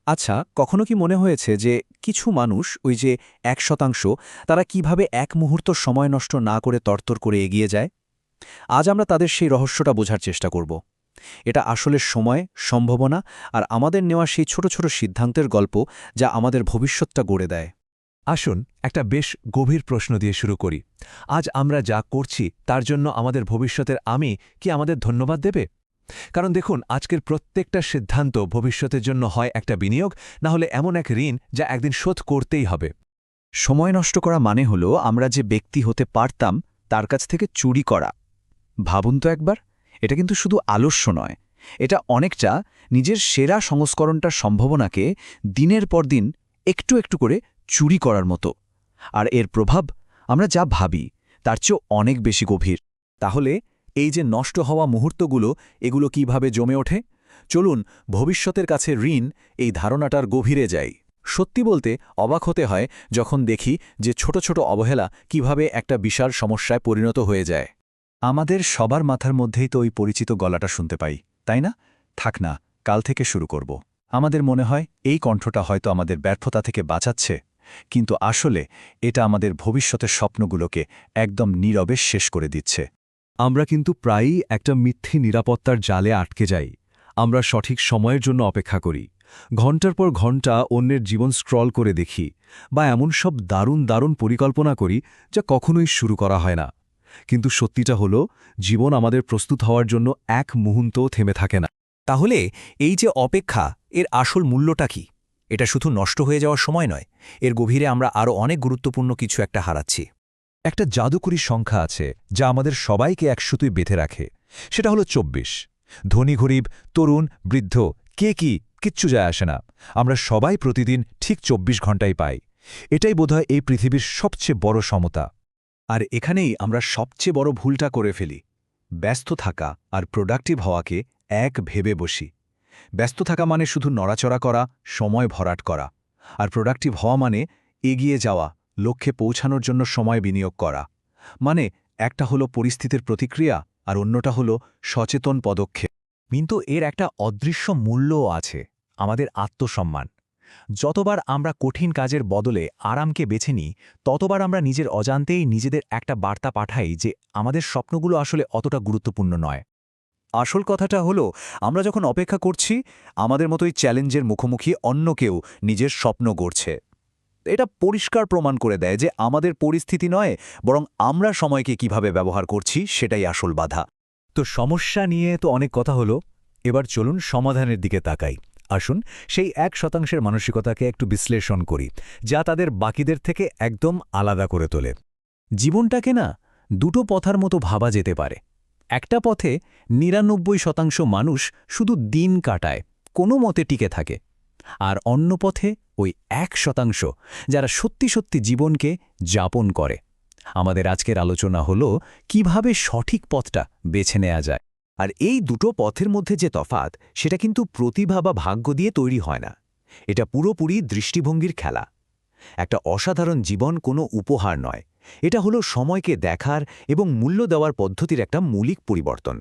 আচ্ছা, কখনো কি মনে হয়েছে যে কিছু মানুষ ওই যে ১% তারা কিভাবে এক মুহূর্ত সময় নষ্ট না করে তরতর করে এগিয়ে যায়? আজ আমরা তাদের সেই রহস্যটা বোঝার চেষ্টা করব। এটা আসলে সময়, সম্ভাবনা আর আমাদের নেওয়া সেই ছোট ছোট সিদ্ধান্তের গল্প যা আমাদের ভবিষ্যৎটা গড়ে দেয়। আসুন একটা বেশ গভীর প্রশ্ন দিয়ে শুরু করি। আজ আমরা যা করছি তার জন্য আমাদের ভবিষ্যতের আমি কি আমাদের ধন্যবাদ দেবে? কারণ দেখুন, আজকের প্রত্যেকটা সিদ্ধান্ত ভবিষ্যতের জন্য হয় একটা বিনিয়োগ, না হলে এমন এক ঋণ যা একদিন শোধ করতেই হবে। সময় নষ্ট করা মানে হলো আমরা যে ব্যক্তি হতে পারতাম তার কাছ থেকে চুরি করা। ভাবুন তো একবার, এটা কিন্তু শুধু আলস্য নয়, এটা অনেকটা নিজের সেরা সংস্করণটার সম্ভাবনাকে দিনের পর দিন একটু একটু করে চুরি করার মতো। আর এর প্রভাব আমরা যা ভাবি তার চেয়েও অনেক বেশি গভীর। তাহলে এই যে নষ্ট হওয়া মুহূর্তগুলো, এগুলো কিভাবে জমে ওঠে? চলুন ভবিষ্যতের কাছে ঋণ এই ধারণাটার গভীরে যাই। সত্যি বলতে অবাক হতে হয় যখন দেখি যে ছোট ছোট অবহেলা কিভাবে একটা বিশাল সমস্যায় পরিণত হয়ে যায়। আমাদের সবার মাথার মধ্যেই তো ওই পরিচিত গলাটা শুনতে পাই, তাই না? থাক না, কাল থেকে শুরু করব। আমাদের মনে হয় এই কণ্ঠটা হয়তো আমাদের ব্যর্থতা থেকে বাঁচাচ্ছে, কিন্তু আসলে এটা আমাদের ভবিষ্যতের স্বপ্নগুলোকে একদম নীরবে শেষ করে দিচ্ছে। আমরা কিন্তু প্রায়ই একটা মিথ্যে নিরাপত্তার জালে আটকে যাই। আমরা সঠিক সময়ের জন্য অপেক্ষা করি, ঘন্টার পর ঘন্টা অন্যের জীবন স্ক্রল করে দেখি, বা এমন সব দারুণ দারুণ পরিকল্পনা করি যা কখনোই শুরু করা হয় না। কিন্তু সত্যিটা হলো, জীবন আমাদের প্রস্তুত হওয়ার জন্য এক মুহূর্তও থেমে থাকে না। তাহলে এই যে অপেক্ষা, এর আসল মূল্যটা কি? এটা শুধু নষ্ট হয়ে যাওয়ার সময় নয়, এর গভীরে আমরা আরও অনেক গুরুত্বপূর্ণ কিছু একটা হারাচ্ছি। একটা জাদুকরী সংখ্যা আছে যা আমাদের সবাইকে এক সুতোয় বেঁধে রাখে। সেটা হলো ২৪। ধনী গরিব, তরুণ বৃদ্ধ, কে কি কিচ্ছু যায় আসে না। আমরা সবাই প্রতিদিন ঠিক ২৪ ঘন্টাই পাই। এটাই বোধহয় এই পৃথিবীর সবচেয়ে বড় সমতা। আর এখানেই আমরা সবচেয়ে বড় ভুলটা করে ফেলি। ব্যস্ত থাকা আর প্রোডাক্টিভ হওয়াকে এক ভেবে বসি। ব্যস্ত থাকা মানে শুধু নড়াচড়া করা, সময় ভরাট করা। আর প্রোডাক্টিভ হওয়া মানে এগিয়ে যাওয়া, লক্ষ্যে পৌঁছানোর জন্য সময় বিনিয়োগ করা। মানে একটা হলো পরিস্থিতির প্রতিক্রিয়া আর অন্যটা হলো সচেতন পদক্ষেপ। কিন্তু এর একটা অদৃশ্য মূল্যও আছে, আমাদের আত্মসম্মান। যতবার আমরা কঠিন কাজের বদলে আরামকে বেছে নিই, ততবার আমরা নিজের অজান্তেই নিজেদের একটা বার্তা পাঠাই যে আমাদের স্বপ্নগুলো আসলে অতটা গুরুত্বপূর্ণ নয়। আসল কথাটা হলো, আমরা যখন অপেক্ষা করছি, আমাদের মতোই চ্যালেঞ্জের মুখোমুখি অন্য কেউ নিজের স্বপ্ন গড়ছে। এটা পরিষ্কার প্রমাণ করে দেয় যে আমাদের পরিস্থিতি নয়, বরং আমরা সময়কে কিভাবে ব্যবহার করছি সেটাই আসল বাধা। তো সমস্যা নিয়ে তো অনেক কথা হলো, এবার চলুন সমাধানের দিকে তাকাই। আসুন সেই ১% মানসিকতাকে একটু বিশ্লেষণ করি, যা তাদের বাকিদের থেকে একদম আলাদা করে তোলে। জীবনটাকে না দুটো পথার মতো ভাবা যেতে পারে। একটা পথে ৯৯% মানুষ শুধু দিন কাটায়, কোনো মতে টিকে থাকে। আর অন্য পথে ওই ১% যারা সত্যি সত্যি জীবনকে যাপন করে। আমাদের আজকের আলোচনা হলো কিভাবে সঠিক পথটা বেছে নেওয়া যায়। আর এই দুটো পথের মধ্যে যে তফাৎ, সেটা কিন্তু প্রতিভা বা ভাগ্য দিয়ে তৈরি হয় না। এটা পুরোপুরি দৃষ্টিভঙ্গির খেলা। একটা অসাধারণ জীবন কোনো উপহার নয়, এটা হলো সময়কে দেখার এবং মূল্য দেওয়ার পদ্ধতির একটা মৌলিক পরিবর্তন।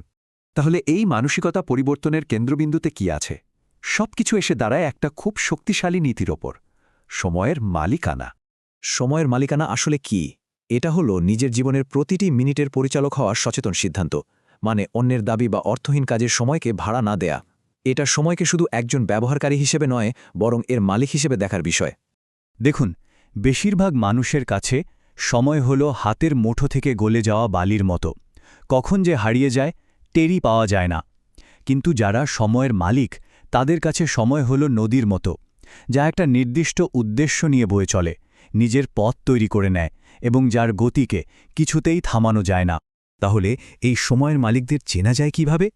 তাহলে এই মানসিকতা পরিবর্তনের কেন্দ্রবিন্দুতে কি আছে? সবকিছু এসে দাঁড়ায় একটা খুব শক্তিশালী নীতির ওপর, সময়ের মালিকানা। সময়ের মালিকানা আসলে কি? এটা হলো নিজের জীবনের প্রতিটি মিনিটের পরিচালক হওয়ার সচেতন সিদ্ধান্ত। মানে অন্যের দাবি বা অর্থহীন কাজের সময়কে ভাড়া না দেয়া। এটা সময়কে শুধু একজন ব্যবহারকারী হিসেবে নয়, বরং এর মালিক হিসেবে দেখার বিষয়। দেখুন, বেশিরভাগ মানুষের কাছে সময় হলো হাতের মুঠো থেকে গলে যাওয়া বালির মতো। কখন যে হারিয়ে যায় টেরই পাওয়া যায় না। কিন্তু যারা সময়ের মালিক, তাদের কাছে সময় হলো নদীর মতো, যা একটা নির্দিষ্ট উদ্দেশ্য নিয়ে বয়ে চলে, নিজের পথ তৈরি করে নেয় এবং যার গতিকে কিছুতেই থামানো যায় না। তাহলে এই সময়ের মালিকদের চেনা যায় কিভাবে?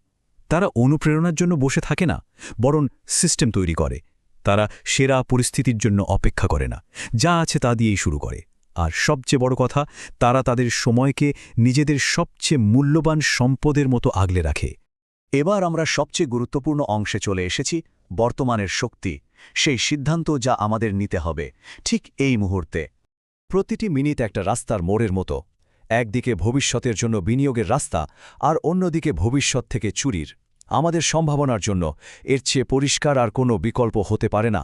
তারা অনুপ্রেরণার জন্য বসে থাকে না, বরং সিস্টেম তৈরি করে। তারা সেরা পরিস্থিতির জন্য অপেক্ষা করে না, যা আছে তা দিয়েই শুরু করে। আর সবচেয়ে বড় কথা, তারা তাদের সময়কে নিজেদের সবচেয়ে মূল্যবান সম্পদের মতো আগলে রাখে। এবার আমরা সবচেয়ে গুরুত্বপূর্ণ অংশে চলে এসেছি, বর্তমানের শক্তি, সেই সিদ্ধান্ত যা আমাদের নিতে হবে ঠিক এই মুহূর্তে। প্রতিটি মিনিট একটা রাস্তার মোড়ের মতো, একদিকে ভবিষ্যতের জন্য বিনিয়োগের রাস্তা, আর অন্যদিকে ভবিষ্যৎ থেকে চুরির। আমাদের সম্ভাবনার জন্য এর চেয়ে পরিষ্কার আর কোনো বিকল্প হতে পারে না।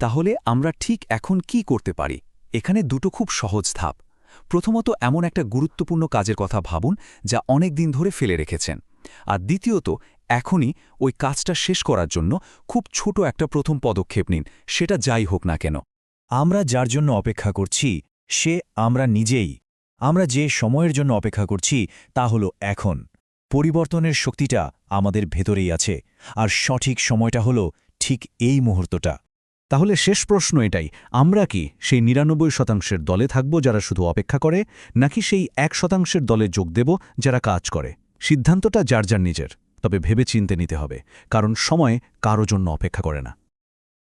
তাহলে আমরা ঠিক এখন কি করতে পারি? এখানে দুটো খুব সহজ ধাপ। প্রথমত, এমন একটা গুরুত্বপূর্ণ কাজের কথা ভাবুন যা অনেক দিন ধরে ফেলে রেখেছেন। আর দ্বিতীয়ত, এখনই ওই কাজটা শেষ করার জন্য খুব ছোট একটা প্রথম পদক্ষেপ নিন, সেটা যাই হোক না কেন। আমরা যার জন্য অপেক্ষা করছি সে আমরা নিজেই। আমরা যে সময়ের জন্য অপেক্ষা করছি তা হলো এখন। পরিবর্তনের শক্তিটা আমাদের ভেতরেই আছে, আর সঠিক সময়টা হলো ঠিক এই মুহূর্তটা। তাহলে শেষ প্রশ্ন এটাই, আমরা কি সেই ৯৯% দলে থাকব যারা শুধু অপেক্ষা করে, নাকি সেই ১% দলে যোগ দেব যারা কাজ করে? সিদ্ধান্তটা যার যার নিজের, তবে ভেবে চিন্তে নিতে হবে, কারণ সময় কারো জন্য অপেক্ষা করে না।